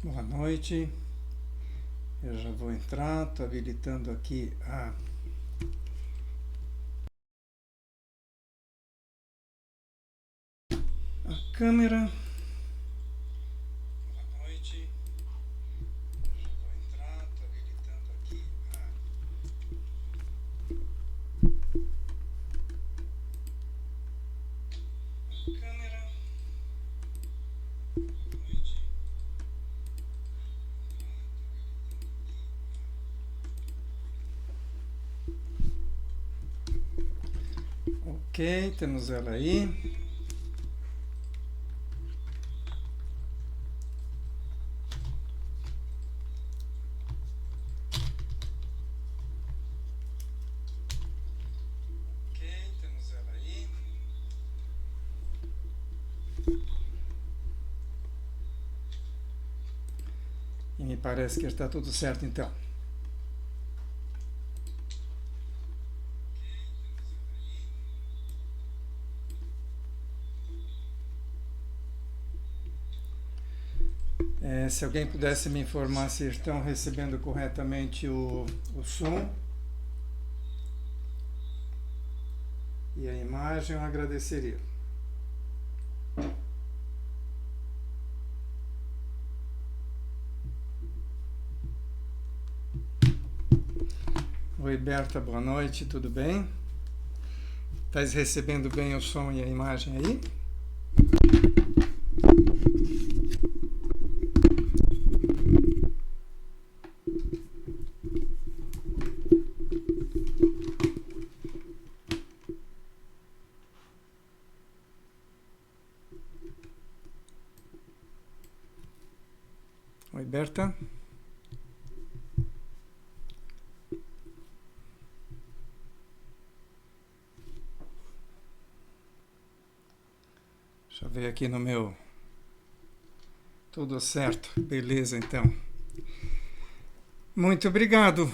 Boa noite, eu já vou entrar, estou habilitando aqui a câmera. Boa noite, eu já vou entrar, estou habilitando aqui a câmera. Boa noite. Ok, temos ela aí. Ok, temos ela aí. E me parece que está tudo certo então. Se alguém pudesse me informar se estão recebendo corretamente o som e a imagem, eu agradeceria. Oi, Berta, boa noite, tudo bem? Estás recebendo bem o som e a imagem aí? Oi, Berta. Deixa eu ver aqui no meu... Tudo certo, beleza então. Muito obrigado.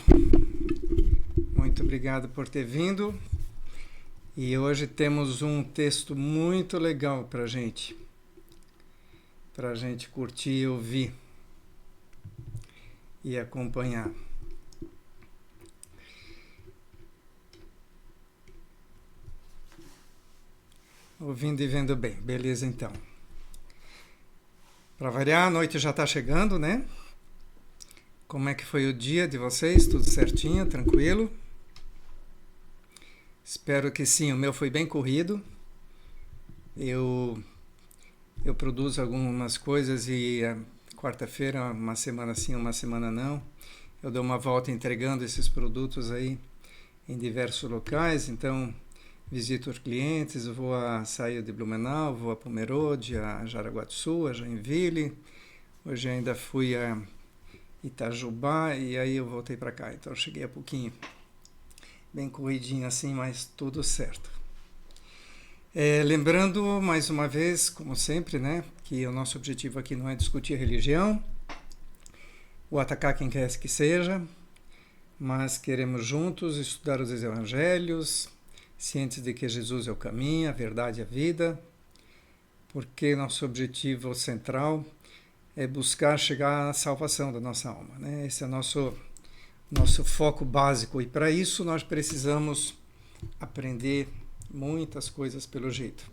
Muito obrigado por ter vindo. E hoje temos um texto muito legal para gente curtir, ouvir e acompanhar. Ouvindo e vendo bem, beleza então. Para variar, a noite já está chegando, né? Como é que foi o dia de vocês? Tudo certinho, tranquilo? Espero que sim, o meu foi bem corrido. Eu produzo algumas coisas e quarta-feira, uma semana sim, uma semana não. Eu dou uma volta entregando esses produtos aí em diversos locais, então visito os clientes, vou a Saia de Blumenau, vou a Pomerode, a Jaraguá do Sul, a Joinville. Hoje ainda fui a Itajubá e aí eu voltei para cá, então cheguei a pouquinho. Bem corridinho assim, mas tudo certo. Lembrando mais uma vez, como sempre, né, que o nosso objetivo aqui não é discutir religião ou atacar quem quer que seja, mas queremos juntos estudar os evangelhos, cientes de que Jesus é o caminho, a verdade e a vida, porque nosso objetivo central é buscar chegar à salvação da nossa alma, né? Esse é nosso foco básico, e para isso nós precisamos aprender muitas coisas pelo jeito.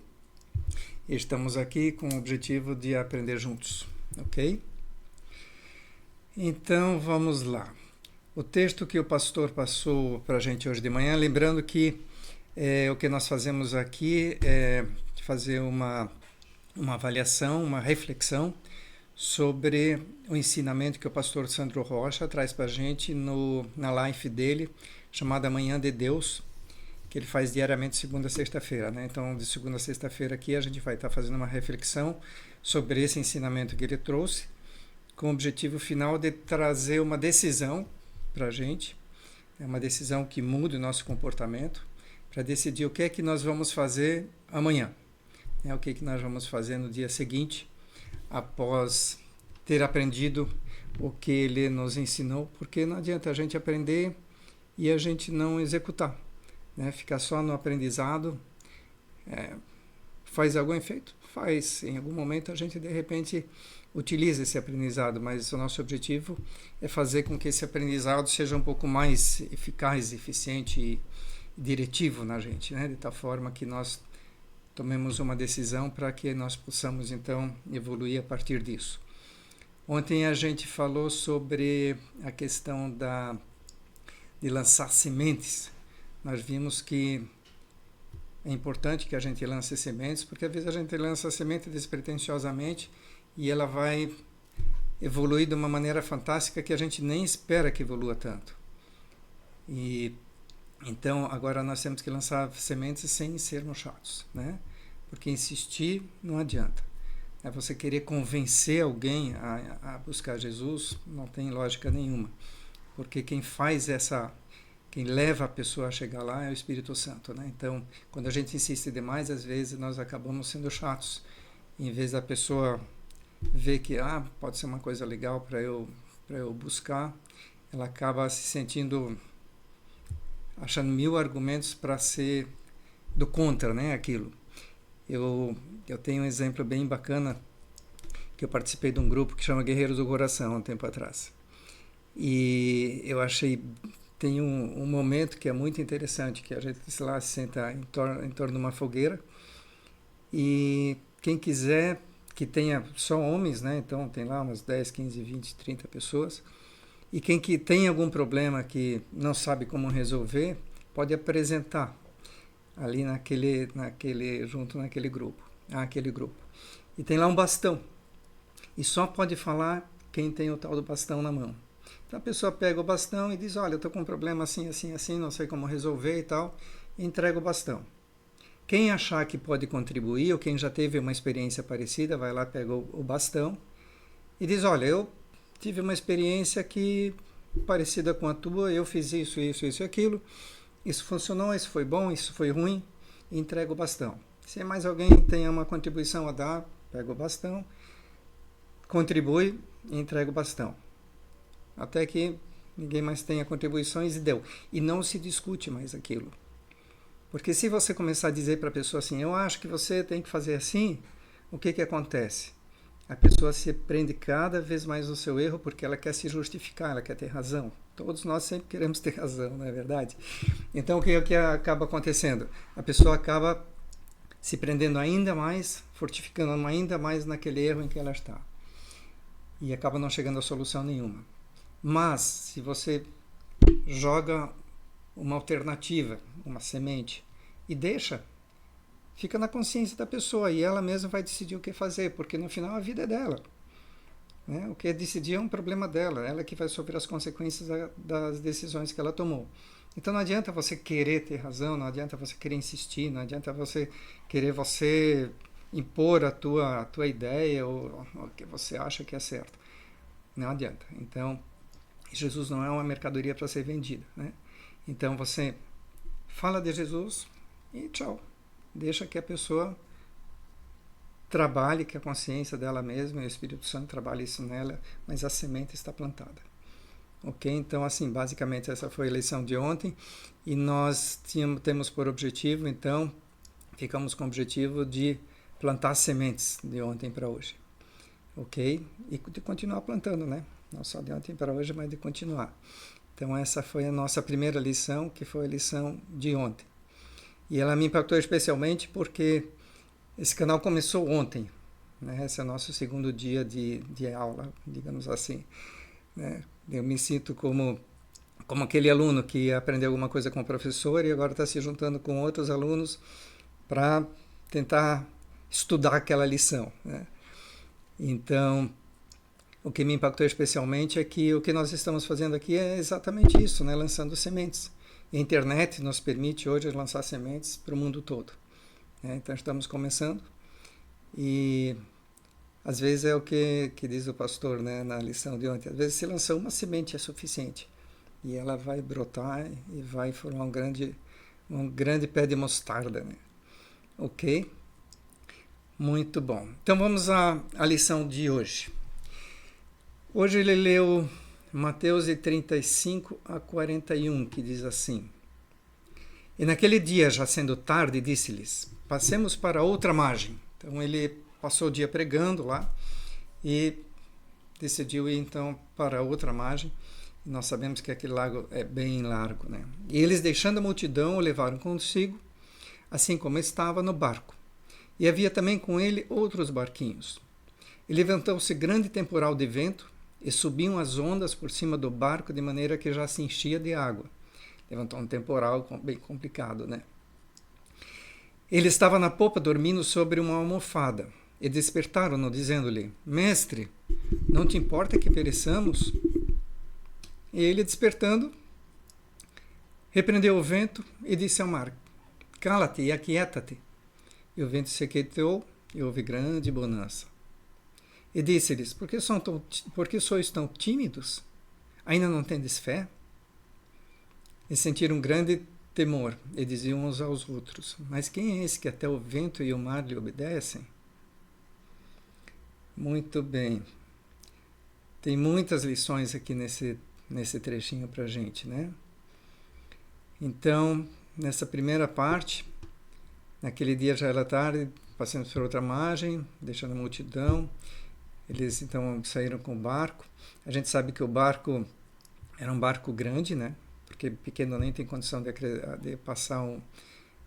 Estamos aqui com o objetivo de aprender juntos, ok? Então vamos lá. O texto que o pastor passou para a gente hoje de manhã, lembrando que o que nós fazemos aqui é fazer uma avaliação, uma reflexão sobre o ensinamento que o pastor Sandro Rocha traz para a gente na live dele, chamada Manhã de Deus, que ele faz diariamente segunda a sexta-feira, né? Então, de segunda a sexta-feira aqui a gente vai estar fazendo uma reflexão sobre esse ensinamento que ele trouxe, com o objetivo final de trazer uma decisão para a gente, uma decisão que mude o nosso comportamento, para decidir o que é que nós vamos fazer amanhã, né? O que é que nós vamos fazer no dia seguinte, após ter aprendido o que ele nos ensinou, porque não adianta a gente aprender e a gente não executar, né? Ficar só no aprendizado. Faz algum efeito? Faz. Em algum momento a gente de repente utiliza esse aprendizado, mas o nosso objetivo é fazer com que esse aprendizado seja um pouco mais eficaz, eficiente e diretivo na gente, né? De tal forma que nós tomemos uma decisão para que nós possamos, então, evoluir a partir disso. Ontem a gente falou sobre a questão de lançar sementes. Nós vimos que é importante que a gente lance sementes, porque às vezes a gente lança a semente despretensiosamente e ela vai evoluir de uma maneira fantástica que a gente nem espera que evolua tanto. E então agora nós temos que lançar sementes sem sermos chatos, né? Porque insistir não adianta. É você querer convencer alguém a buscar Jesus, não tem lógica nenhuma. Porque quem leva a pessoa a chegar lá é o Espírito Santo, né? Então, quando a gente insiste demais, às vezes nós acabamos sendo chatos. Em vez da pessoa ver que pode ser uma coisa legal para eu buscar, ela acaba se sentindo, achando 1000 argumentos para ser do contra, né, aquilo. Eu tenho um exemplo bem bacana, que eu participei de um grupo que chama Guerreiros do Coração, há um tempo atrás. E eu achei, tem um momento que é muito interessante, que a gente lá se senta em torno de uma fogueira, e quem quiser, que tenha só homens, né, então tem lá umas 10, 15, 20, 30 pessoas, e quem que tem algum problema que não sabe como resolver, pode apresentar ali junto naquele grupo, aquele grupo. E tem lá um bastão. E só pode falar quem tem o tal do bastão na mão. Então a pessoa pega o bastão e diz, olha, eu estou com um problema assim, assim, assim, não sei como resolver e tal, e entrega o bastão. Quem achar que pode contribuir, ou quem já teve uma experiência parecida, vai lá, pega o bastão e diz, olha, eu tive uma experiência parecida com a tua, eu fiz isso, isso, isso e aquilo, isso funcionou, isso foi bom, isso foi ruim, e entrega o bastão. Se mais alguém tem uma contribuição a dar, pega o bastão, contribui e entrega o bastão. Até que ninguém mais tenha contribuições e deu. E não se discute mais aquilo. Porque se você começar a dizer para a pessoa assim, eu acho que você tem que fazer assim, o que acontece? A pessoa se prende cada vez mais no seu erro porque ela quer se justificar, ela quer ter razão. Todos nós sempre queremos ter razão, não é verdade? Então, o que acaba acontecendo? A pessoa acaba se prendendo ainda mais, fortificando ainda mais naquele erro em que ela está. E acaba não chegando a solução nenhuma. Mas, se você joga uma alternativa, uma semente, e deixa, fica na consciência da pessoa e ela mesma vai decidir o que fazer, porque no final a vida é dela. Né? O que decidir é um problema dela, ela que vai sofrer as consequências das decisões que ela tomou. Então não adianta você querer ter razão, não adianta você querer insistir, não adianta você querer impor a tua ideia ou o que você acha que é certo. Não adianta. Então, Jesus não é uma mercadoria para ser vendida. Né? Então você fala de Jesus e tchau. Deixa que a pessoa trabalhe, que a consciência dela mesma e o Espírito Santo trabalhe isso nela, mas a semente está plantada. Ok? Então, assim, basicamente essa foi a lição de ontem e nós temos por objetivo, então, ficamos com o objetivo de plantar sementes de ontem para hoje. Ok? E de continuar plantando, né? Não só de ontem para hoje, mas de continuar. Então, essa foi a nossa primeira lição, que foi a lição de ontem. E ela me impactou especialmente porque esse canal começou ontem, né? Esse é o nosso segundo dia de aula, digamos assim. Né? Eu me sinto como aquele aluno que aprendeu alguma coisa com o professor e agora está se juntando com outros alunos para tentar estudar aquela lição. Né? Então, o que me impactou especialmente é que o que nós estamos fazendo aqui é exatamente isso, né? Lançando sementes. A internet nos permite hoje lançar sementes para o mundo todo. Então estamos começando e às vezes é o que diz o pastor, né, na lição de ontem. Às vezes se lançar uma semente é suficiente e ela vai brotar e vai formar um grande pé de mostarda. Né? Ok? Muito bom. Então vamos à lição de hoje. Hoje ele leu Mateus 35 a 41, que diz assim: E naquele dia, já sendo tarde, disse-lhes, passemos para outra margem. Então ele passou o dia pregando lá, e decidiu ir então para outra margem. Nós sabemos que aquele lago é bem largo, né? E eles, deixando a multidão, o levaram consigo, assim como estava no barco. E havia também com ele outros barquinhos. E levantou-se grande temporal de vento, e subiam as ondas por cima do barco, de maneira que já se enchia de água. Levantou um temporal bem complicado, né? Ele estava na popa, dormindo sobre uma almofada. E despertaram-no, dizendo-lhe: Mestre, não te importa que pereçamos? E ele, despertando, repreendeu o vento e disse ao mar: Cala-te e aquieta-te. E o vento se aquietou e houve grande bonança. E disse-lhes: Por que sois tão tímidos? Ainda não tendes fé? E sentiram grande temor e diziam uns aos outros: Mas quem é esse que até o vento e o mar lhe obedecem? Muito bem. Tem muitas lições aqui nesse trechinho para a gente, né? Então, nessa primeira parte, naquele dia já era tarde, passando por outra margem, deixando a multidão. Eles então saíram com o barco. A gente sabe que o barco era um barco grande, né? Porque pequeno nem tem condição de passar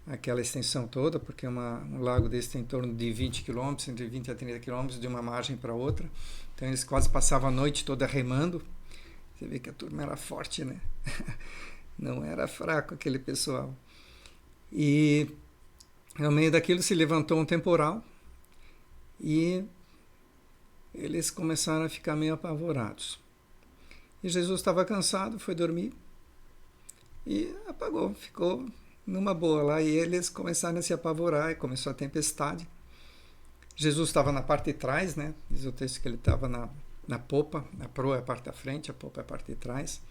aquela extensão toda, porque um lago desse tem em torno de 20 quilômetros, entre 20 a 30 quilômetros de uma margem para outra. Então eles quase passavam a noite toda remando. Você vê que a turma era forte, né? Não era fraco aquele pessoal. E no meio daquilo se levantou um temporal e eles começaram a ficar meio apavorados. E Jesus estava cansado, foi dormir e apagou, ficou numa boa lá, e eles começaram a se apavorar e começou a tempestade. Jesus estava na parte de trás, né? Diz o texto que ele estava na popa, a proa é a parte da frente, a popa é a parte de trás,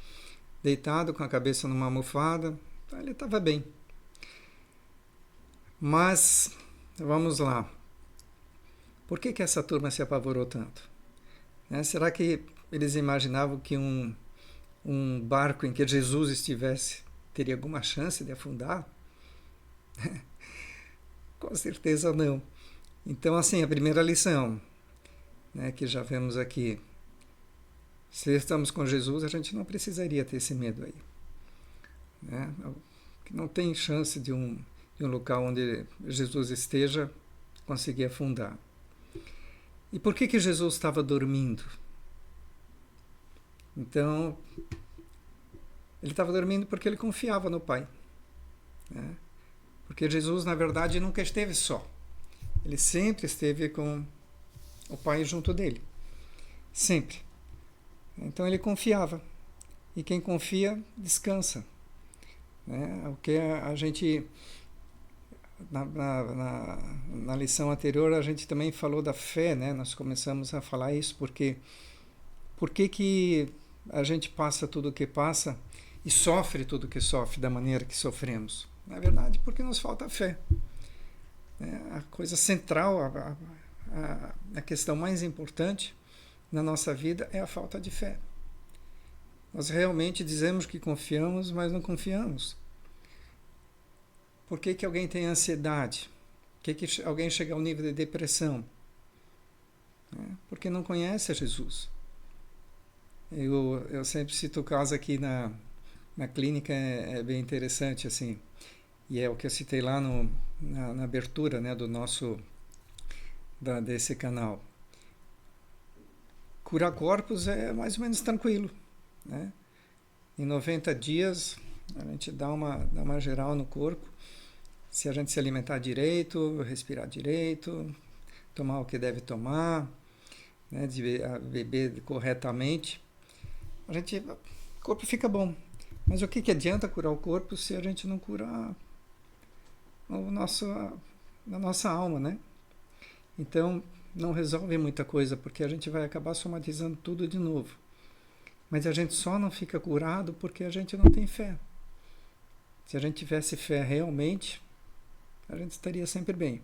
deitado com a cabeça numa almofada. Então ele estava bem. Mas, vamos lá. Por que essa turma se apavorou tanto? Será que eles imaginavam que um barco em que Jesus estivesse teria alguma chance de afundar? Com certeza não. Então, assim, a primeira lição, né, que já vemos aqui: se estamos com Jesus, a gente não precisaria ter esse medo aí, né? Não tem chance de um local onde Jesus esteja conseguir afundar. E por que Jesus estava dormindo? Então, ele estava dormindo porque ele confiava no Pai, né? Porque Jesus, na verdade, nunca esteve só. Ele sempre esteve com o Pai junto dele. Sempre. Então ele confiava. E quem confia, descansa, né? O que a gente... Na lição anterior a gente também falou da fé, né? Nós começamos a falar isso porque por que a gente passa tudo o que passa e sofre tudo o que sofre da maneira que sofremos? Na verdade, porque nos falta fé. A coisa central, a questão mais importante na nossa vida é a falta de fé. Nós realmente dizemos que confiamos, mas não confiamos. Por que alguém tem ansiedade? Por que alguém chega ao nível de depressão? Porque não conhece a Jesus. Eu sempre cito o caso aqui na clínica, é bem interessante, assim, e é o que eu citei lá na abertura, né, desse canal. Curar corpos é mais ou menos tranquilo, né? Em 90 dias a gente dá uma geral no corpo, se a gente se alimentar direito, respirar direito, tomar o que deve tomar, né, beber corretamente, o corpo fica bom. Mas o que adianta curar o corpo se a gente não curar a nossa alma, né? Então, não resolve muita coisa, porque a gente vai acabar somatizando tudo de novo. Mas a gente só não fica curado porque a gente não tem fé. Se a gente tivesse fé realmente, a gente estaria sempre bem.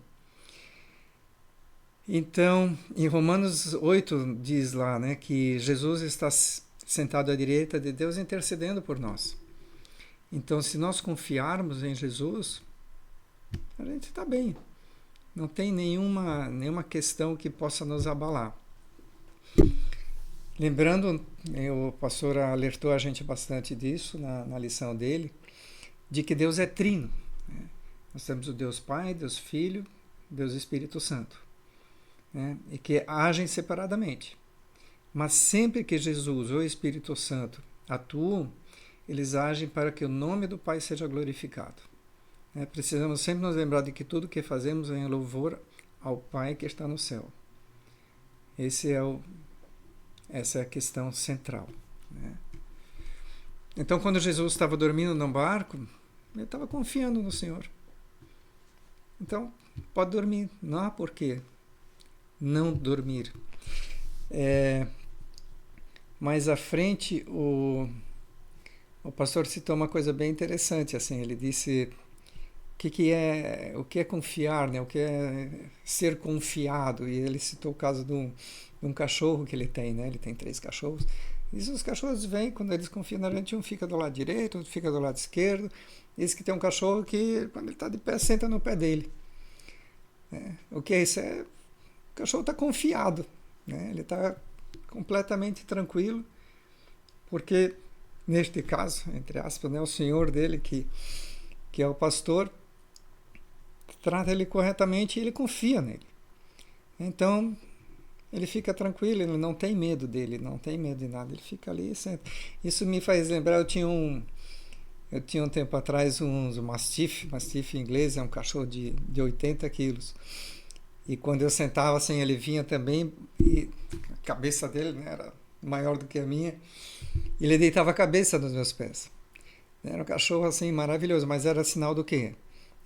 Então, em Romanos 8 diz lá, né, que Jesus está sentado à direita de Deus intercedendo por nós. Então, se nós confiarmos em Jesus, a gente está bem. Não tem nenhuma questão que possa nos abalar. Lembrando, o pastor alertou a gente bastante disso na lição dele, de que Deus é trino. Né? Nós temos o Deus Pai, Deus Filho, Deus Espírito Santo, né? E que agem separadamente. Mas sempre que Jesus ou o Espírito Santo atuam, eles agem para que o nome do Pai seja glorificado. Né? Precisamos sempre nos lembrar de que tudo que fazemos é em louvor ao Pai que está no céu. Essa é a questão central. Né? Então, quando Jesus estava dormindo no barco, ele estava confiando no Senhor. Então, pode dormir. Não há por que não dormir. Mais à frente, o pastor citou uma coisa bem interessante. Assim, ele disse o que é confiar, né? O que é ser confiado. E ele citou o caso de um cachorro que ele tem, né? Ele tem 3 cachorros. E os cachorros vêm, quando eles confiam na gente, um fica do lado direito, outro fica do lado esquerdo. Diz que tem um cachorro que, quando ele está de pé, senta no pé dele. O que é isso? O cachorro está confiado. Né? Ele está completamente tranquilo, porque, neste caso, entre aspas, né, o senhor dele, que é o pastor, trata ele corretamente e ele confia nele. Então, ele fica tranquilo, ele não tem medo dele, não tem medo de nada, ele fica ali e senta. Isso me faz lembrar, eu tinha um tempo atrás um Mastiff inglês, é um cachorro de 80 quilos. E quando eu sentava assim, ele vinha também, e a cabeça dele, né, era maior do que a minha, e ele deitava a cabeça nos meus pés. Era um cachorro assim maravilhoso, mas era sinal do quê?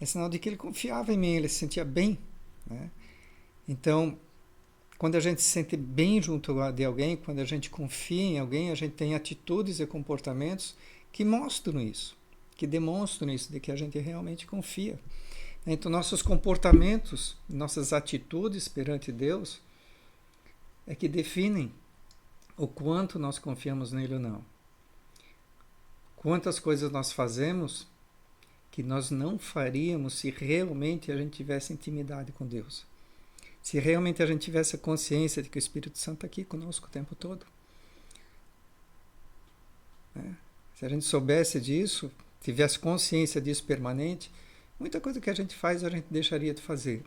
É sinal de que ele confiava em mim, ele se sentia bem. Né? Então, quando a gente se sente bem junto de alguém, quando a gente confia em alguém, a gente tem atitudes e comportamentos que mostram isso, que demonstram isso, de que a gente realmente confia. Então, nossos comportamentos, nossas atitudes perante Deus é que definem o quanto nós confiamos nele ou não. Quantas coisas nós fazemos que nós não faríamos se realmente a gente tivesse intimidade com Deus. Se realmente a gente tivesse a consciência de que o Espírito Santo está aqui conosco o tempo todo. Se a gente soubesse disso, tivesse consciência disso permanente, muita coisa que a gente faz, a gente deixaria de fazer.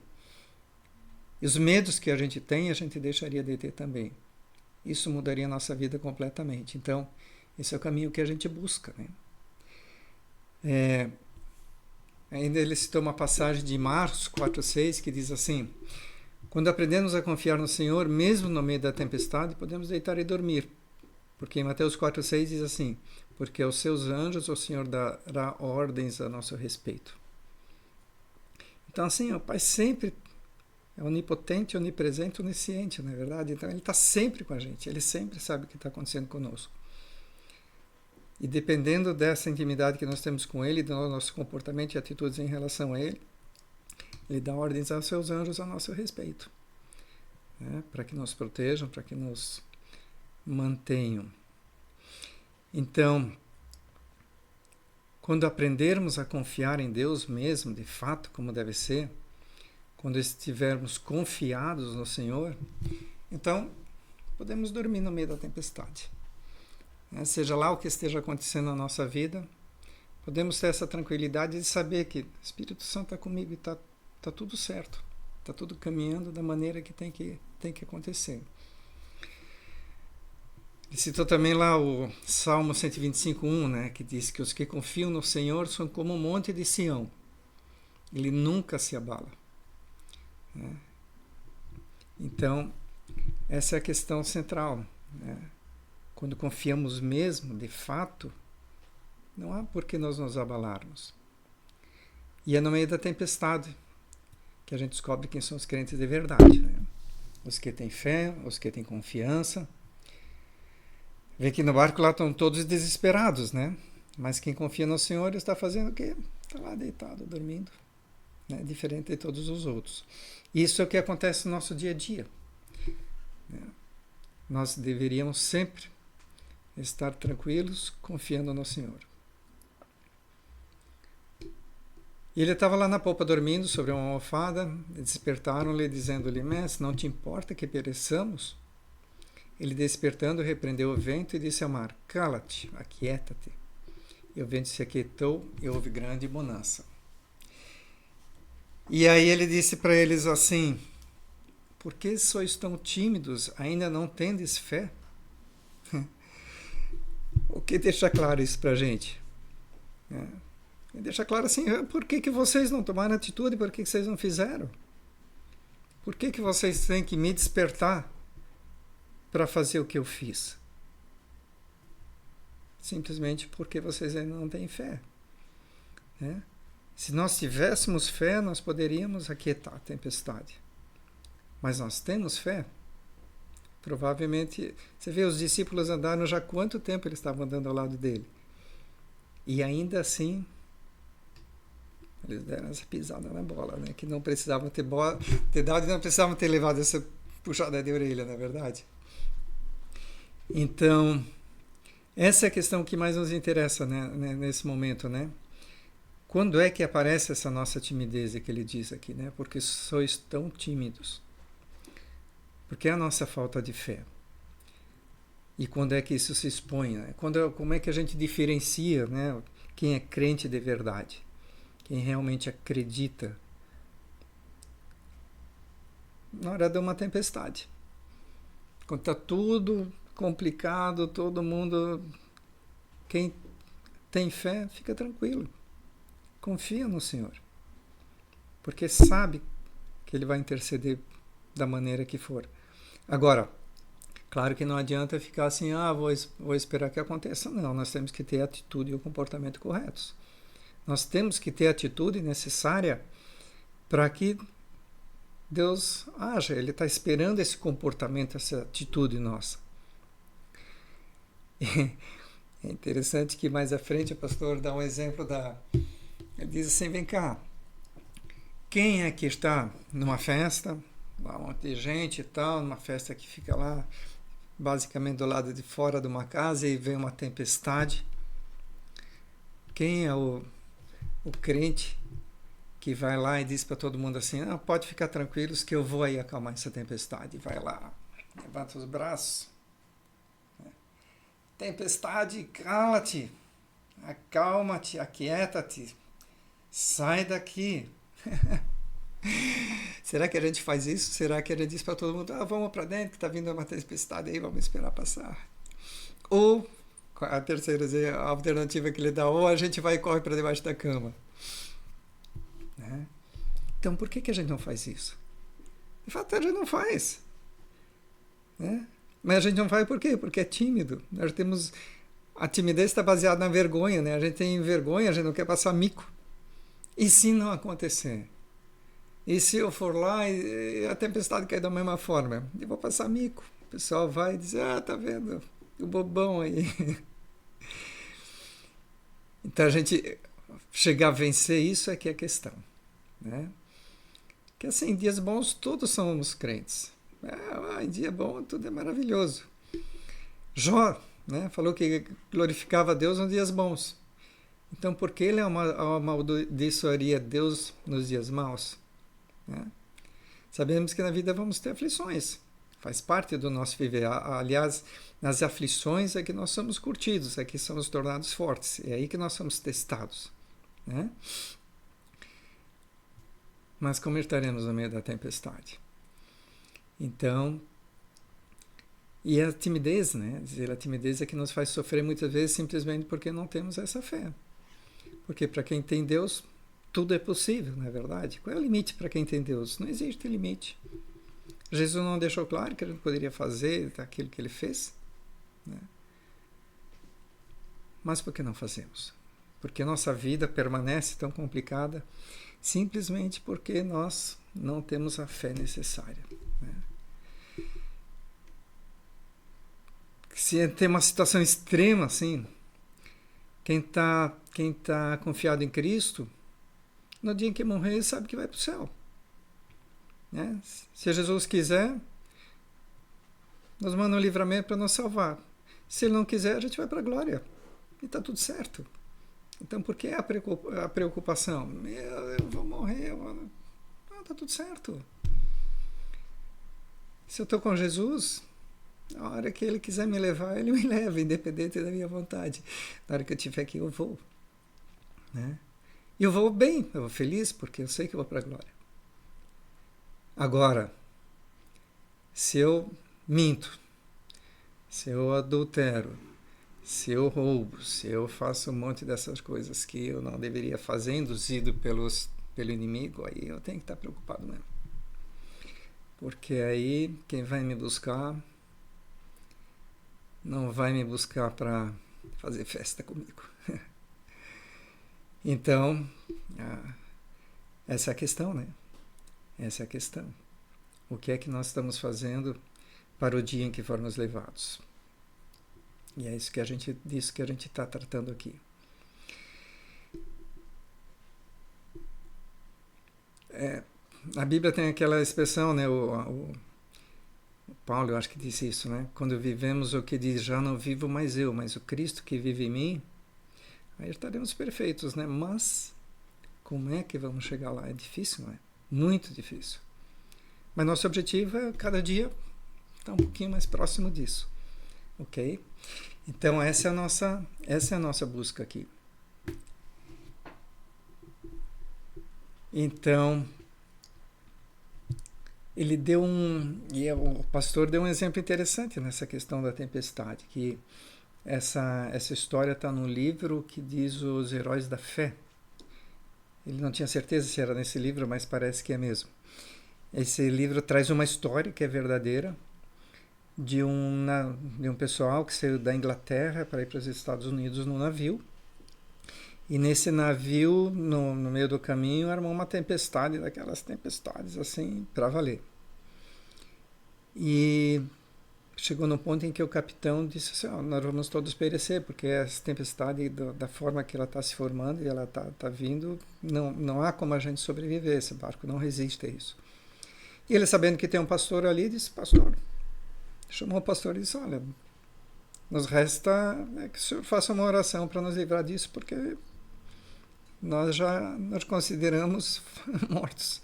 E os medos que a gente tem, a gente deixaria de ter também. Isso mudaria a nossa vida completamente. Então, esse é o caminho que a gente busca. Né? Ainda ele citou uma passagem de Marcos 4,6 que diz assim: quando aprendemos a confiar no Senhor, mesmo no meio da tempestade, podemos deitar e dormir. Porque em Mateus 4,6 diz assim: porque aos seus anjos o Senhor dará ordens a nosso respeito. Então, assim, o Pai sempre é onipotente, onipresente, onisciente, não é verdade? Então, ele está sempre com a gente, ele sempre sabe o que está acontecendo conosco. E dependendo dessa intimidade que nós temos com ele, do nosso comportamento e atitudes em relação a ele, ele dá ordens aos seus anjos a nosso respeito, né? Para que nos protejam, para que nos mantenham. Então, quando aprendermos a confiar em Deus mesmo, de fato, como deve ser, quando estivermos confiados no Senhor, então podemos dormir no meio da tempestade. Seja lá o que esteja acontecendo na nossa vida, podemos ter essa tranquilidade de saber que o Espírito Santo está comigo e está tudo certo, está tudo caminhando da maneira que tem que acontecer. Ele citou também lá o Salmo 125:1, né, que diz que os que confiam no Senhor são como um monte de Sião, ele nunca se abala. Né? Então, essa é a questão central. Né? Quando confiamos mesmo, de fato, não há por que nós nos abalarmos. E é no meio da tempestade que a gente descobre quem são os crentes de verdade. Né? Os que têm fé, os que têm confiança. Vê que no barco lá estão todos desesperados, né? Mas quem confia no Senhor está fazendo o quê? Está lá deitado, dormindo. Né? Diferente de todos os outros. Isso é o que acontece no nosso dia a dia. Né? Nós deveríamos sempre estar tranquilos, confiando no Senhor. E ele estava lá na popa dormindo sobre uma almofada, despertaram-lhe, dizendo-lhe: Mestre, não te importa que pereçamos? Ele, despertando, repreendeu o vento e disse ao mar: Cala-te, aquieta-te. E o vento se aquietou e houve grande bonança. E aí ele disse para eles assim: Por que sois tão tímidos? Ainda não tendes fé? O que deixa claro isso para a gente? Deixa claro assim: por que vocês não tomaram atitude? Por que vocês não fizeram? Por que vocês têm que me despertar para fazer o que eu fiz? Simplesmente porque vocês ainda não têm fé. Se nós tivéssemos fé, nós poderíamos aquietar a tempestade. Mas nós temos fé? Provavelmente, você vê, os discípulos andaram já quanto tempo eles estavam andando ao lado dele. E ainda assim, eles deram essa pisada na bola, né? Que não precisavam ter dado e não precisavam ter levado essa puxada de orelha, na verdade. Então, essa é a questão que mais nos interessa, né, nesse momento, né? Quando é que aparece essa nossa timidez que ele diz aqui, né? Porque sois tão tímidos. Porque é a nossa falta de fé. E quando é que isso se expõe? Né? Como é que a gente diferencia, né, quem é crente de verdade? Quem realmente acredita? Na hora de uma tempestade. Quando está tudo complicado, todo mundo... Quem tem fé, fica tranquilo. Confia no Senhor. Porque sabe que Ele vai interceder da maneira que for. Agora, claro que não adianta ficar assim, vou esperar que aconteça. Não, nós temos que ter a atitude e o comportamento corretos. Nós temos que ter a atitude necessária para que Deus haja. Ele está esperando esse comportamento, essa atitude nossa. É interessante que mais à frente o pastor dá um exemplo Ele diz assim, vem cá, quem é que está numa festa, um monte de gente e tal, numa festa que fica lá, basicamente do lado de fora de uma casa e vem uma tempestade. Quem é o crente que vai lá e diz para todo mundo assim, pode ficar tranquilos que eu vou aí acalmar essa tempestade. Vai lá, levanta os braços. Tempestade, cala-te, acalma-te, aquieta-te, sai daqui. Será que a gente faz isso? Será que a gente diz para todo mundo, vamos para dentro, que está vindo uma tempestade aí, vamos esperar passar? Ou, a terceira a alternativa que ele dá, ou a gente vai e corre para debaixo da cama. Né? Então, por que a gente não faz isso? De fato, a gente não faz. Né? Mas a gente não faz por quê? Porque é tímido. Nós temos... A timidez está baseada na vergonha, né? A gente tem vergonha, a gente não quer passar mico. E se não acontecer? E se eu for lá e a tempestade cair da mesma forma? Eu vou passar mico. O pessoal vai dizer, tá vendo? O bobão aí. Então a gente chegar a vencer isso é que é a questão. Né? Que assim, em dias bons todos somos crentes. Em dia bom tudo é maravilhoso. Jó, né, falou que glorificava a Deus nos dias bons. Então por que ele amaldiçoaria Deus nos dias maus? Né? Sabemos que na vida vamos ter aflições. Faz parte do nosso viver. Aliás, nas aflições é que nós somos curtidos, é que somos tornados fortes. É aí que nós somos testados. Né? Mas como estaremos no meio da tempestade? Então, e a timidez, né? A timidez é que nos faz sofrer muitas vezes simplesmente porque não temos essa fé. Porque para quem tem Deus, tudo é possível, não é verdade? Qual é o limite para quem tem Deus? Não existe limite. Jesus não deixou claro que ele não poderia fazer aquilo que ele fez? Né? Mas por que não fazemos? Porque nossa vida permanece tão complicada simplesmente porque nós não temos a fé necessária. Né? Se tem uma situação extrema assim, quem tá confiado em Cristo, no dia em que morrer, sabe que vai para o céu. Né? Se Jesus quiser, nos manda um livramento para nos salvar. Se Ele não quiser, a gente vai para a glória. E está tudo certo. Então, por que a preocupação? Eu vou morrer. Está tudo certo. Se eu estou com Jesus, A hora que Ele quiser me levar, Ele me leva, independente da minha vontade. Na hora que eu tiver aqui, eu vou. Né? E eu vou bem, eu vou feliz, porque eu sei que eu vou para a glória. Agora, se eu minto, se eu adultero, se eu roubo, se eu faço um monte dessas coisas que eu não deveria fazer, induzido pelo inimigo, aí eu tenho que estar preocupado mesmo. Porque aí quem vai me buscar não vai me buscar para fazer festa comigo. Então, essa é a questão, né? Essa é a questão. O que é que nós estamos fazendo para o dia em que formos levados? E é isso que a gente está tratando aqui. A Bíblia tem aquela expressão, né? O Paulo, eu acho que disse isso, né? Quando vivemos o que diz, já não vivo mais eu, mas o Cristo que vive em mim, aí estaremos perfeitos, né? Mas como é que vamos chegar lá? É difícil, não é? Muito difícil. Mas nosso objetivo é cada dia estar um pouquinho mais próximo disso, ok? Então essa é a nossa busca aqui. Então ele deu o pastor deu um exemplo interessante nessa questão da tempestade, que essa história está no livro que diz Os Heróis da Fé. Ele não tinha certeza se era nesse livro, mas parece que é mesmo. Esse livro traz uma história que é verdadeira de um pessoal que saiu da Inglaterra para ir para os Estados Unidos no navio. E nesse navio, no meio do caminho, armou uma tempestade, daquelas tempestades assim, para valer. E chegou no ponto em que o capitão disse assim, nós vamos todos perecer, porque essa tempestade, da forma que ela está se formando e ela está vindo, não há como a gente sobreviver, esse barco não resiste a isso. E ele, sabendo que tem um pastor ali, disse, pastor, chamou o pastor e disse, olha, nos resta que o senhor faça uma oração para nos livrar disso, porque nós consideramos mortos.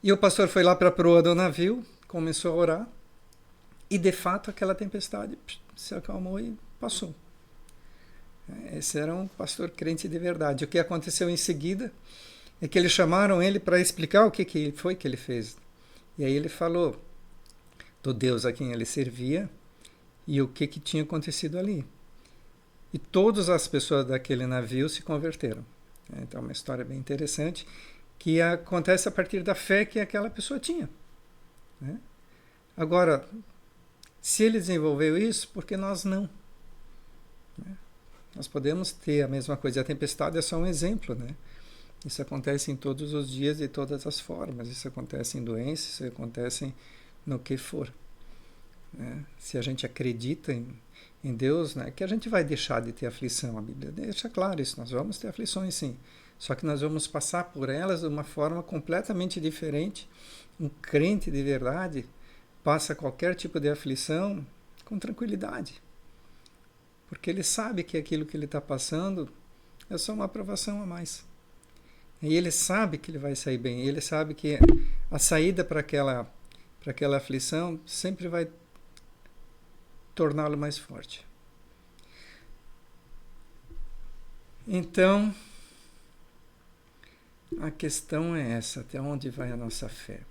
E o pastor foi lá para a proa do navio, começou a orar, e de fato aquela tempestade se acalmou e passou. Esse era um pastor crente de verdade. O que aconteceu em seguida é que eles chamaram ele para explicar o que foi que ele fez. E aí ele falou do Deus a quem ele servia e o que tinha acontecido ali. E todas as pessoas daquele navio se converteram. Então é uma história bem interessante que acontece a partir da fé que aquela pessoa tinha. Agora, se ele desenvolveu isso, por que nós não? Nós podemos ter a mesma coisa. A tempestade é só um exemplo, né? Isso acontece em todos os dias, de todas as formas. Isso acontece em doenças, isso acontece no que for. Se a gente acredita em Deus, né, que a gente vai deixar de ter aflição. A Bíblia deixa claro isso. Nós vamos ter aflições, sim. Só que nós vamos passar por elas de uma forma completamente diferente. Um crente de verdade passa qualquer tipo de aflição com tranquilidade. Porque ele sabe que aquilo que ele está passando é só uma aprovação a mais. E ele sabe que ele vai sair bem. Ele sabe que a saída para aquela aflição sempre vai torná-lo mais forte. Então, a questão é essa, até onde vai a nossa fé?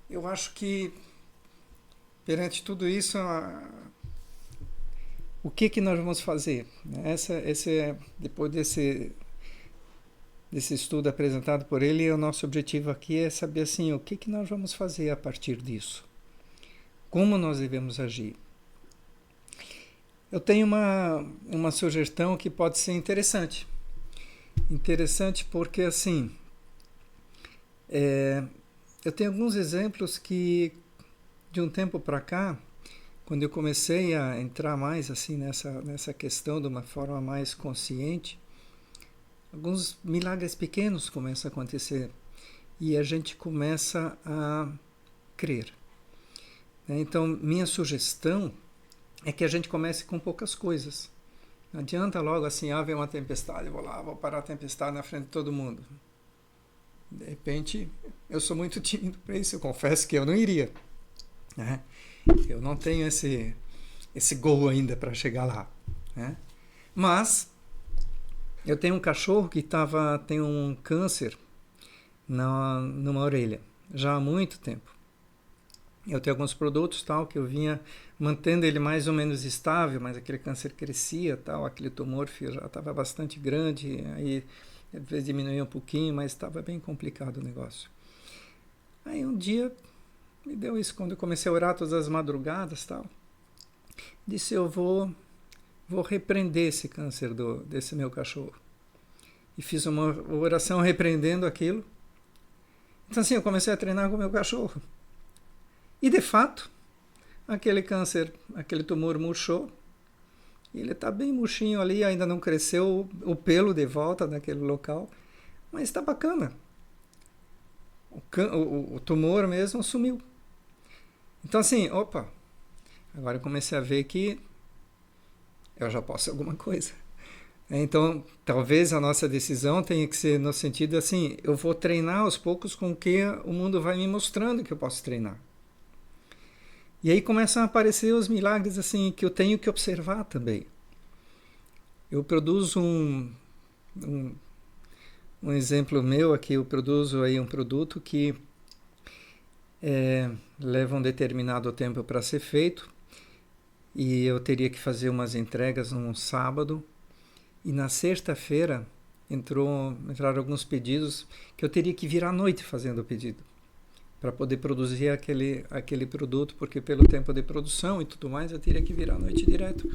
Eu acho que, perante tudo isso, o que nós vamos fazer? Depois desse estudo apresentado por ele, o nosso objetivo aqui é saber assim, o que nós vamos fazer a partir disso? Como nós devemos agir? Eu tenho uma sugestão que pode ser interessante. Interessante porque, assim, eu tenho alguns exemplos que, de um tempo para cá, quando eu comecei a entrar mais assim nessa questão de uma forma mais consciente, alguns milagres pequenos começam a acontecer e a gente começa a crer. Então, minha sugestão é que a gente comece com poucas coisas. Não adianta logo assim, vem uma tempestade, vou lá, vou parar a tempestade na frente de todo mundo. De repente, eu sou muito tímido para isso, eu confesso que eu não iria, né? Eu não tenho esse gol ainda para chegar lá, né? Mas eu tenho um cachorro que tem um câncer numa orelha, já há muito tempo. Eu tenho alguns produtos tal que eu vinha mantendo ele mais ou menos estável, mas aquele câncer crescia, tal, aquele tumor já estava bastante grande, aí às vezes diminuía um pouquinho, mas estava bem complicado o negócio. Aí um dia me deu isso, quando eu comecei a orar todas as madrugadas, tal, disse eu vou repreender esse câncer desse meu cachorro. E fiz uma oração repreendendo aquilo. Então assim, eu comecei a treinar com o meu cachorro. E de fato, aquele câncer, aquele tumor murchou. Ele está bem murchinho ali, ainda não cresceu o pelo de volta naquele local, mas está bacana. O tumor mesmo sumiu. Então assim, opa, agora eu comecei a ver que eu já posso alguma coisa. Então, talvez a nossa decisão tenha que ser no sentido assim, eu vou treinar aos poucos com o que o mundo vai me mostrando que eu posso treinar. E aí começam a aparecer os milagres assim que eu tenho que observar também. Eu produzo um exemplo meu aqui, eu produzo aí um produto que leva um determinado tempo para ser feito e eu teria que fazer umas entregas num sábado e na sexta-feira entraram alguns pedidos que eu teria que vir à noite fazendo o pedido, para poder produzir aquele produto, porque pelo tempo de produção e tudo mais, eu teria que vir à noite direto,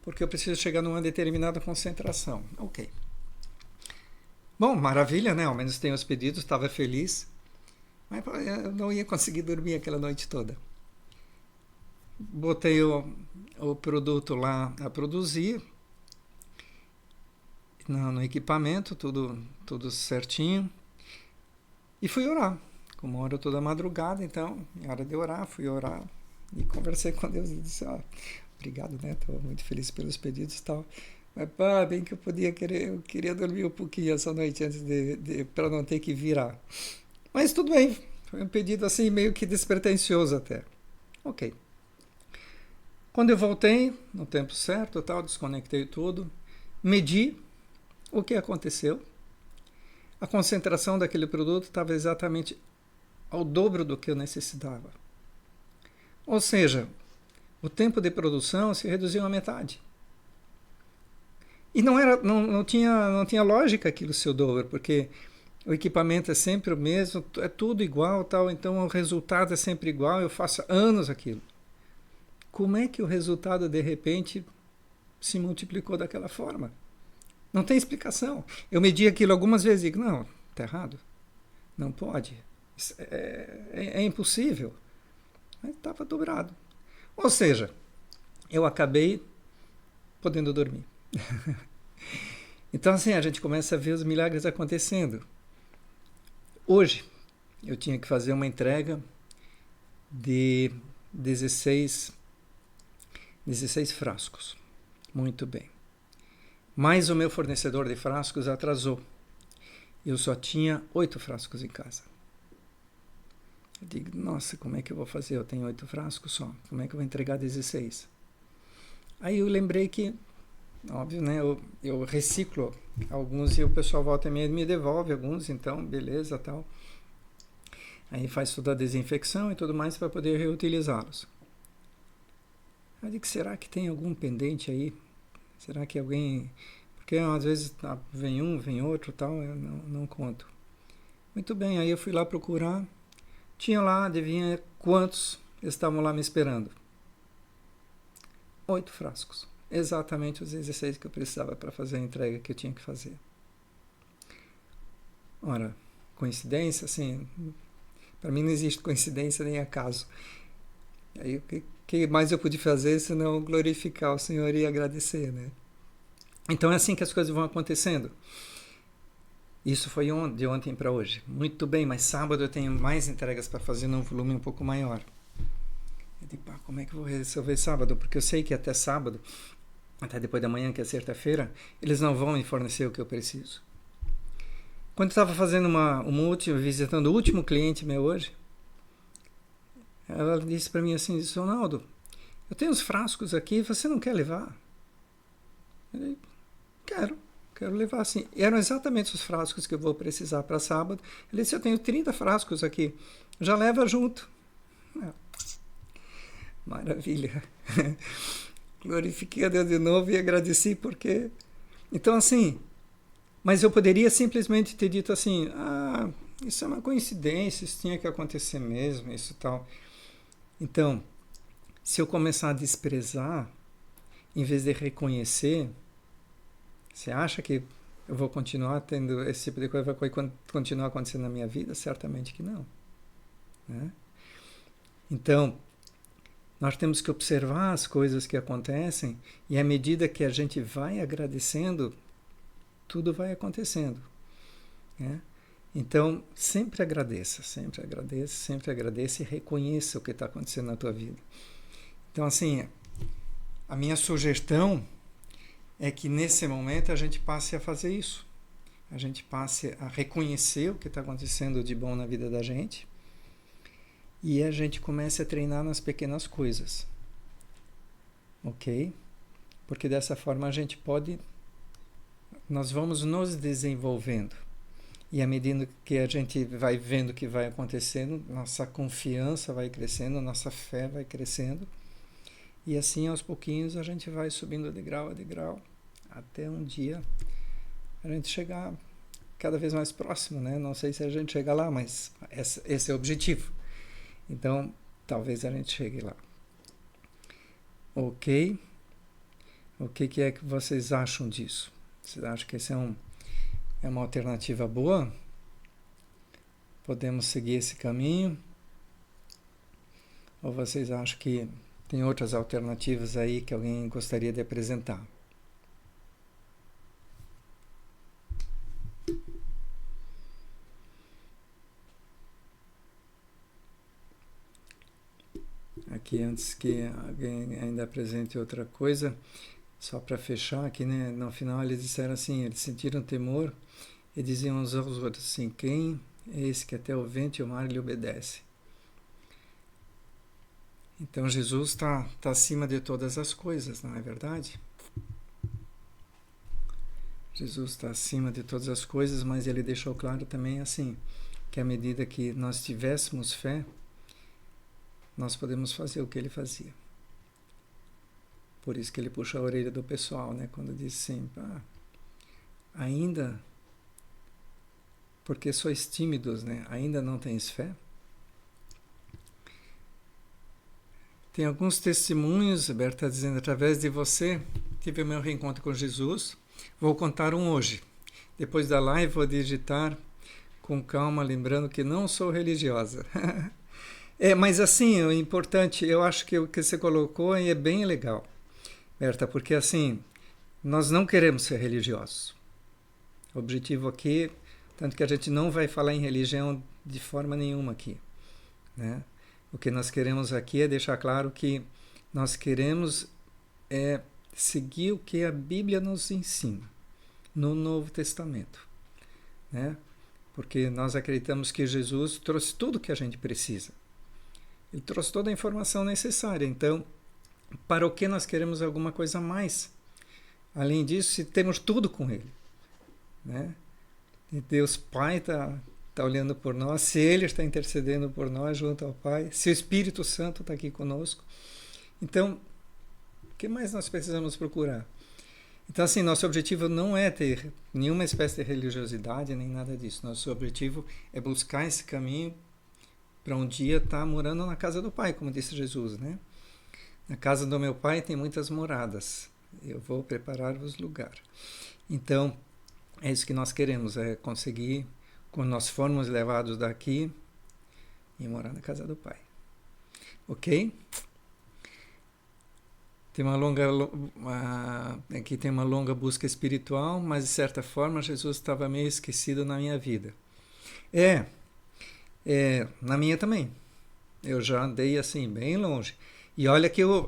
porque eu preciso chegar numa determinada concentração. Ok. Bom, maravilha, né? Ao menos tenho os pedidos, estava feliz, mas eu não ia conseguir dormir aquela noite toda. Botei o produto lá a produzir, no equipamento, tudo certinho, e fui orar. Como oro toda madrugada, então, é hora de orar, fui orar e conversei com Deus e disse, obrigado, né? Estou muito feliz pelos pedidos e tal. Mas, bem que eu queria dormir um pouquinho essa noite antes para não ter que virar. Mas tudo bem, foi um pedido assim meio que despretensioso até. Ok. Quando eu voltei, no tempo certo, tal, desconectei tudo, medi o que aconteceu. A concentração daquele produto estava exatamente ao dobro do que eu necessitava. Ou seja, o tempo de produção se reduziu à metade. E não tinha lógica aquilo ser o dobro, porque o equipamento é sempre o mesmo, é tudo igual, tal, então o resultado é sempre igual, eu faço anos aquilo. Como é que o resultado, de repente, se multiplicou daquela forma? Não tem explicação. Eu medi aquilo algumas vezes e digo, não, está errado. Não pode. É impossível. Mas estava dobrado. Ou seja, eu acabei podendo dormir. Então assim, a gente começa a ver os milagres acontecendo. Hoje, eu tinha que fazer uma entrega de 16 frascos. Muito bem. Mas o meu fornecedor de frascos atrasou. Eu só tinha 8 frascos em casa. Eu digo, nossa, como é que eu vou fazer? Eu tenho 8 frascos só. Como é que eu vou entregar 16? Aí eu lembrei que, óbvio, né? Eu reciclo alguns e o pessoal volta e me devolve alguns, então, beleza, tal. Aí faz toda a desinfecção e tudo mais para poder reutilizá-los. Eu digo, será que tem algum pendente aí? Será que alguém... Porque às vezes vem um, vem outro, tal, eu não conto. Muito bem, aí eu fui lá procurar. Tinha lá, adivinha quantos estavam lá me esperando? 8 frascos. Exatamente os 16 que eu precisava para fazer a entrega que eu tinha que fazer. Ora, coincidência, assim, para mim não existe coincidência nem acaso. Aí o que mais eu pude fazer senão glorificar o Senhor e agradecer, né? Então é assim que as coisas vão acontecendo. Isso foi de ontem para hoje. Muito bem, mas sábado eu tenho mais entregas para fazer num volume um pouco maior. Eu digo, como é que eu vou resolver sábado? Porque eu sei que até sábado, até depois da manhã, que é sexta-feira, eles não vão me fornecer o que eu preciso. Quando eu estava fazendo visitando o último cliente meu hoje, ela disse para mim assim, disse, Ronaldo, eu tenho uns frascos aqui, você não quer levar? Eu disse, quero levar sim. E eram exatamente os frascos que eu vou precisar para sábado. Ele disse, eu tenho 30 frascos aqui, já leva junto. Maravilha. Glorifiquei a Deus de novo e agradeci porque... Então assim, mas eu poderia simplesmente ter dito assim, isso é uma coincidência, isso tinha que acontecer mesmo, isso tal. Então, se eu começar a desprezar, em vez de reconhecer, você acha que eu vou continuar tendo esse tipo de coisa, vai continuar acontecendo na minha vida? Certamente que não. Né? Então, nós temos que observar as coisas que acontecem e à medida que a gente vai agradecendo, tudo vai acontecendo. Né? Então, sempre agradeça e reconheça o que está acontecendo na tua vida. Então, assim, a minha sugestão é que nesse momento a gente passe a fazer isso. A gente passe a reconhecer o que está acontecendo de bom na vida da gente e a gente comece a treinar nas pequenas coisas. Ok? Porque dessa forma a gente nós vamos nos desenvolvendo. E à medida que a gente vai vendo o que vai acontecendo, nossa confiança vai crescendo, nossa fé vai crescendo. E assim, aos pouquinhos, a gente vai subindo de grau a degrau, até um dia a gente chegar cada vez mais próximo, né? Não sei se a gente chega lá, mas esse é o objetivo. Então, talvez a gente chegue lá. Ok? O que é que vocês acham disso? Vocês acham que esse é uma alternativa boa? Podemos seguir esse caminho? Ou vocês acham que tem outras alternativas aí que alguém gostaria de apresentar? Aqui, antes que alguém ainda apresente outra coisa, só para fechar aqui, né? No final eles disseram assim, eles sentiram temor e diziam uns aos outros assim, quem é esse que até o vento e o mar lhe obedece? Então Jesus está acima de todas as coisas, não é verdade? Jesus está acima de todas as coisas, mas ele deixou claro também assim, que à medida que nós tivéssemos fé, nós podemos fazer o que ele fazia. Por isso que ele puxa a orelha do pessoal, né? Quando diz assim, ainda, porque sois tímidos, né? Ainda não tens fé? Tem alguns testemunhos, Berta está dizendo, através de você, tive o meu reencontro com Jesus. Vou contar um hoje. Depois da live vou digitar com calma, lembrando que não sou religiosa. Mas assim, o importante, eu acho que o que você colocou é bem legal, Berta, porque assim, nós não queremos ser religiosos. O objetivo aqui, tanto que a gente não vai falar em religião de forma nenhuma aqui, né? O que nós queremos aqui é deixar claro que nós queremos seguir o que a Bíblia nos ensina no Novo Testamento, né? Porque nós acreditamos que Jesus trouxe tudo o que a gente precisa. Ele trouxe toda a informação necessária. Então, para o que nós queremos alguma coisa a mais? Além disso, se temos tudo com Ele, né? E Deus Pai está olhando por nós, se Ele está intercedendo por nós junto ao Pai, se o Espírito Santo está aqui conosco. Então, o que mais nós precisamos procurar? Então, assim, nosso objetivo não é ter nenhuma espécie de religiosidade, nem nada disso. Nosso objetivo é buscar esse caminho para um dia estar morando na casa do Pai, como disse Jesus, né? Na casa do meu Pai tem muitas moradas. Eu vou preparar-vos lugar. Então, é isso que nós queremos, é conseguir, quando nós formos levados daqui, ir morar na casa do Pai. Ok? Aqui tem uma longa busca espiritual, mas de certa forma Jesus estava meio esquecido na minha vida. Na minha também. Eu já andei assim, bem longe. E olha que eu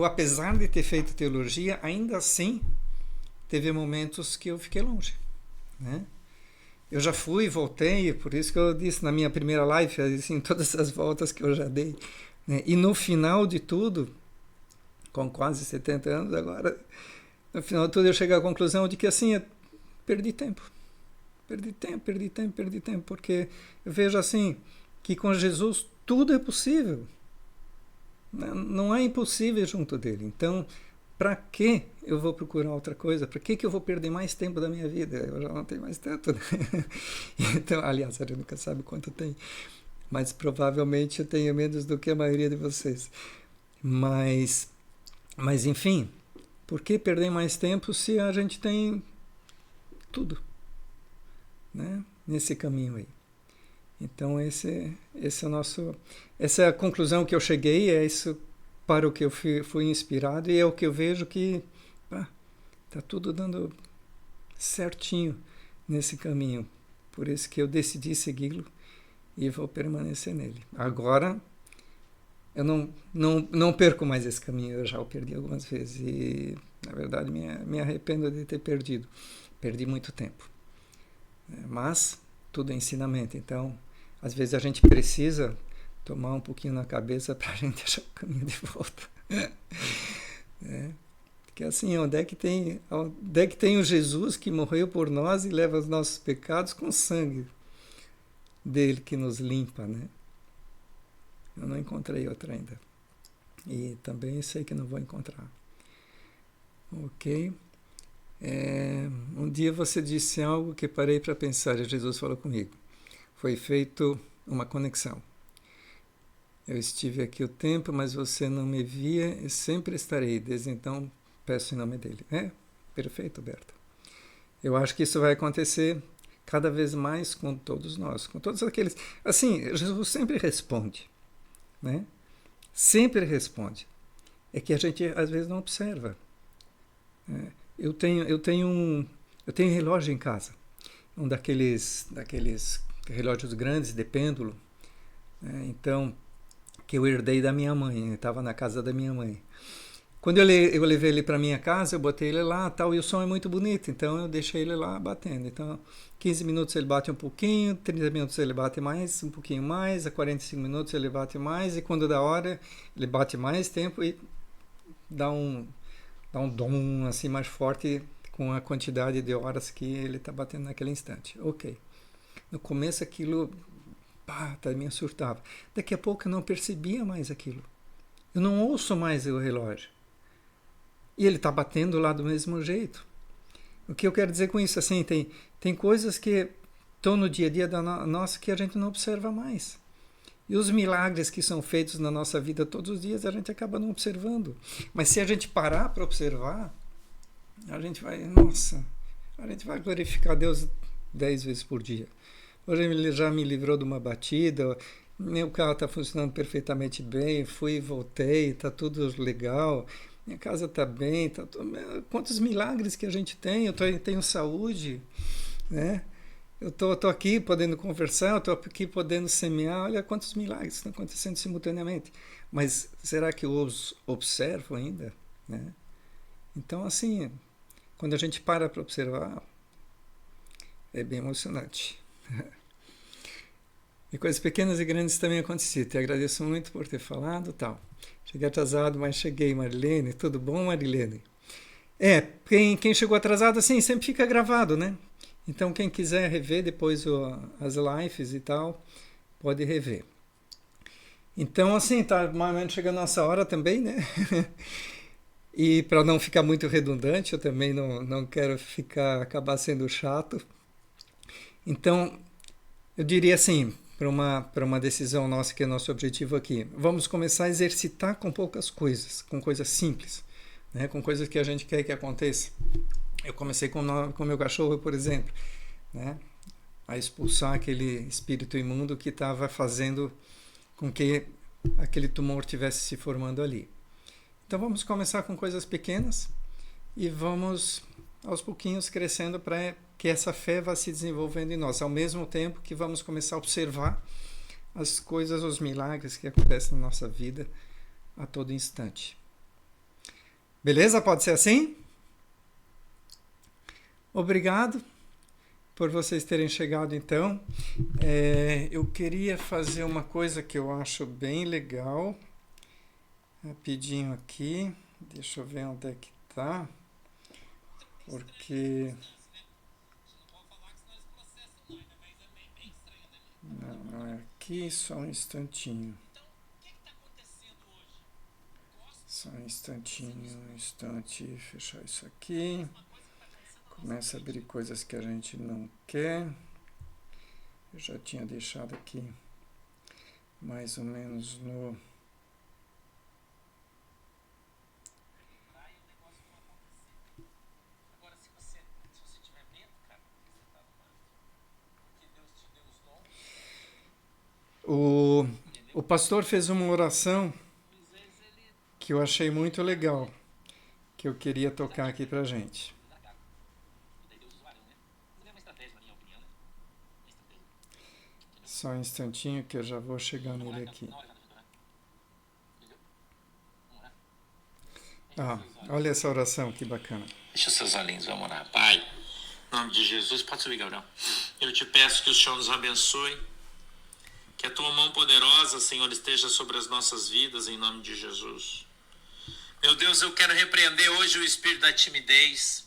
apesar de ter feito teologia, ainda assim teve momentos que eu fiquei longe, né? Eu já fui, voltei, por isso que eu disse na minha primeira live, assim, todas as voltas que eu já dei, né? E no final de tudo, com quase 70 anos agora, no final de tudo eu cheguei à conclusão de que assim, eu perdi tempo. Perdi tempo, porque eu vejo assim, que com Jesus tudo é possível. Não é impossível junto dele. Então, para que eu vou procurar outra coisa? Para que eu vou perder mais tempo da minha vida? Eu já não tenho mais tanto, né? Então, aliás, a gente nunca sabe quanto tem, mas provavelmente eu tenho menos do que a maioria de vocês. Mas enfim, por que perder mais tempo se a gente tem tudo, né? Nesse caminho aí. Então esse é o nosso, essa é a conclusão que eu cheguei, é isso para o que eu fui inspirado e é o que eu vejo que tá tudo dando certinho nesse caminho. Por isso que eu decidi segui-lo e vou permanecer nele. Agora eu não perco mais esse caminho, eu já o perdi algumas vezes e na verdade me arrependo de ter perdido. Perdi muito tempo. Mas tudo é ensinamento, então às vezes a gente precisa tomar um pouquinho na cabeça para a gente achar o caminho de volta. Porque assim, onde é que tem o Jesus que morreu por nós e leva os nossos pecados com o sangue dele que nos limpa, né? Eu não encontrei outra ainda. E também sei que não vou encontrar. Ok? Um dia você disse algo que parei para pensar e Jesus falou comigo. Foi feito uma conexão. Eu estive aqui o tempo, mas você não me via e sempre estarei. Desde então, peço em nome dele. Perfeito, Berta. Eu acho que isso vai acontecer cada vez mais com todos nós, com todos aqueles... Assim, Jesus sempre responde, né? Sempre responde. É que a gente, às vezes, não observa. Eu tenho um relógio em casa, um daqueles relógios grandes de pêndulo, né? Então, que eu herdei da minha mãe, estava na casa da minha mãe. Quando eu levei ele para minha casa, eu botei ele lá, tal, e o som é muito bonito, então eu deixei ele lá batendo. Então, 15 minutos ele bate um pouquinho, 30 minutos ele bate mais, um pouquinho mais, a 45 minutos ele bate mais, e quando dá hora, ele bate mais tempo e dá um dom assim mais forte com a quantidade de horas que ele está batendo naquele instante. Ok. No começo aquilo me surtava. Daqui a pouco eu não percebia mais aquilo. Eu não ouço mais o relógio. E ele está batendo lá do mesmo jeito. O que eu quero dizer com isso? Assim, tem coisas que estão no dia a dia da nossa que a gente não observa mais. E os milagres que são feitos na nossa vida todos os dias a gente acaba não observando. Mas se a gente parar para observar, a gente vai glorificar Deus 10 vezes por dia. Hoje ele já me livrou de uma batida, meu carro está funcionando perfeitamente bem, fui e voltei, está tudo legal, minha casa está bem, quantos milagres que a gente tem, eu tenho saúde, né? Eu estou aqui podendo conversar, eu estou aqui podendo semear, olha quantos milagres estão acontecendo simultaneamente. Mas será que eu os observo ainda? Né? Então, assim, quando a gente para observar, é bem emocionante. E coisas pequenas e grandes também aconteciam. Te agradeço muito por ter falado, tal. Cheguei atrasado, mas cheguei, Marilene. Tudo bom, Marilene? Quem chegou atrasado, assim, sempre fica gravado, né? Então, quem quiser rever depois as lives e tal, pode rever. Então, assim, tá mais ou menos chegando a nossa hora também, né? E para não ficar muito redundante, eu também não quero acabar sendo chato. Então, eu diria assim, para uma decisão nossa, que é nosso objetivo aqui, vamos começar a exercitar com poucas coisas, com coisas simples, né? Com coisas que a gente quer que aconteça. Eu comecei com o meu cachorro, por exemplo, né? A expulsar aquele espírito imundo que estava fazendo com que aquele tumor estivesse se formando ali. Então vamos começar com coisas pequenas e vamos aos pouquinhos crescendo para que essa fé vá se desenvolvendo em nós, ao mesmo tempo que vamos começar a observar as coisas, os milagres que acontecem na nossa vida a todo instante. Beleza? Pode ser assim? Obrigado por vocês terem chegado, então. Eu queria fazer uma coisa que eu acho bem legal. Rapidinho aqui. Deixa eu ver onde é que tá. Porque... Não é aqui, só um instantinho. Só um instantinho, um instante, fechar isso aqui. Começa a abrir coisas que a gente não quer. Eu já tinha deixado aqui mais ou menos no... O pastor fez uma oração que eu achei muito legal, que eu queria tocar aqui pra gente. Só um instantinho que eu já vou chegar nele aqui. Olha essa oração, que bacana. Deixa os seus olhinhos, vamos orar. Pai, em nome de Jesus, pode subir, Gabriel. Eu te peço que o Senhor nos abençoe, que a tua mão poderosa, Senhor, esteja sobre as nossas vidas, em nome de Jesus. Meu Deus, eu quero repreender hoje o espírito da timidez.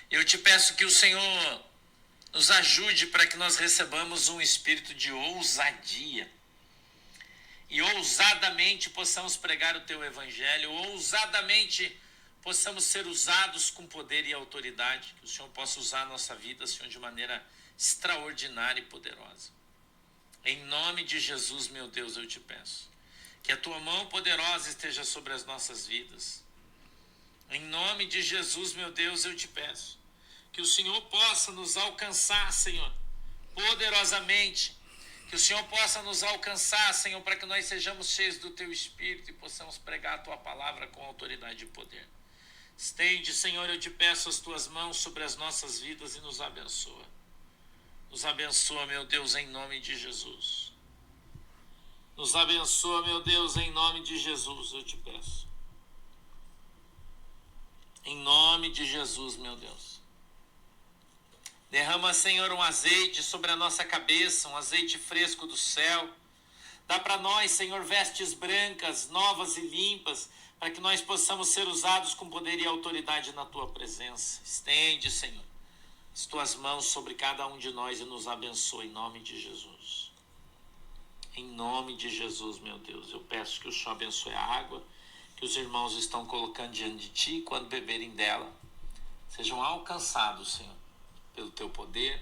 Eu te peço que o Senhor nos ajude para que nós recebamos um espírito de ousadia. E ousadamente possamos pregar o teu evangelho, ousadamente possamos ser usados com poder e autoridade. Que o Senhor possa usar a nossa vida, Senhor, de maneira extraordinária e poderosa. Em nome de Jesus, meu Deus, eu te peço. Que a tua mão poderosa esteja sobre as nossas vidas. Em nome de Jesus, meu Deus, eu te peço. Que o Senhor possa nos alcançar, Senhor, poderosamente. Que o Senhor possa nos alcançar, Senhor, para que nós sejamos cheios do teu Espírito e possamos pregar a tua palavra com autoridade e poder. Estende, Senhor, eu te peço as tuas mãos sobre as nossas vidas e nos abençoa. Nos abençoa, meu Deus, em nome de Jesus. Nos abençoa, meu Deus, em nome de Jesus, eu te peço. Em nome de Jesus, meu Deus. Derrama, Senhor, um azeite sobre a nossa cabeça, um azeite fresco do céu. Dá para nós, Senhor, vestes brancas, novas e limpas, para que nós possamos ser usados com poder e autoridade na tua presença. Estende, Senhor, as tuas mãos sobre cada um de nós e nos abençoa em nome de Jesus. Em nome de Jesus, meu Deus, eu peço que o Senhor abençoe a água que os irmãos estão colocando diante de ti, quando beberem dela, sejam alcançados, Senhor, pelo teu poder,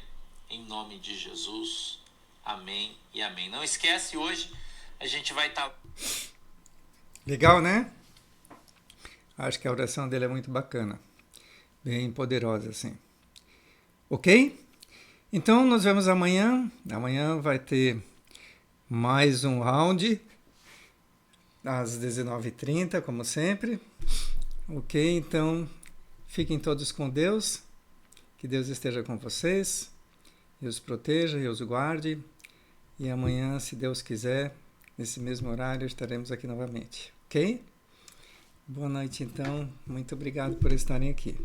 em nome de Jesus. Amém e amém. Não esquece, hoje a gente vai estar... Legal, né? Acho que a oração dele é muito bacana. Bem poderosa, assim. Ok? Então, nos vemos amanhã. Amanhã vai ter mais um round, às 19h30, como sempre. Ok? Então, fiquem todos com Deus. Que Deus esteja com vocês. E os proteja e os guarde. E amanhã, se Deus quiser, nesse mesmo horário, estaremos aqui novamente. Ok? Boa noite, então. Muito obrigado por estarem aqui.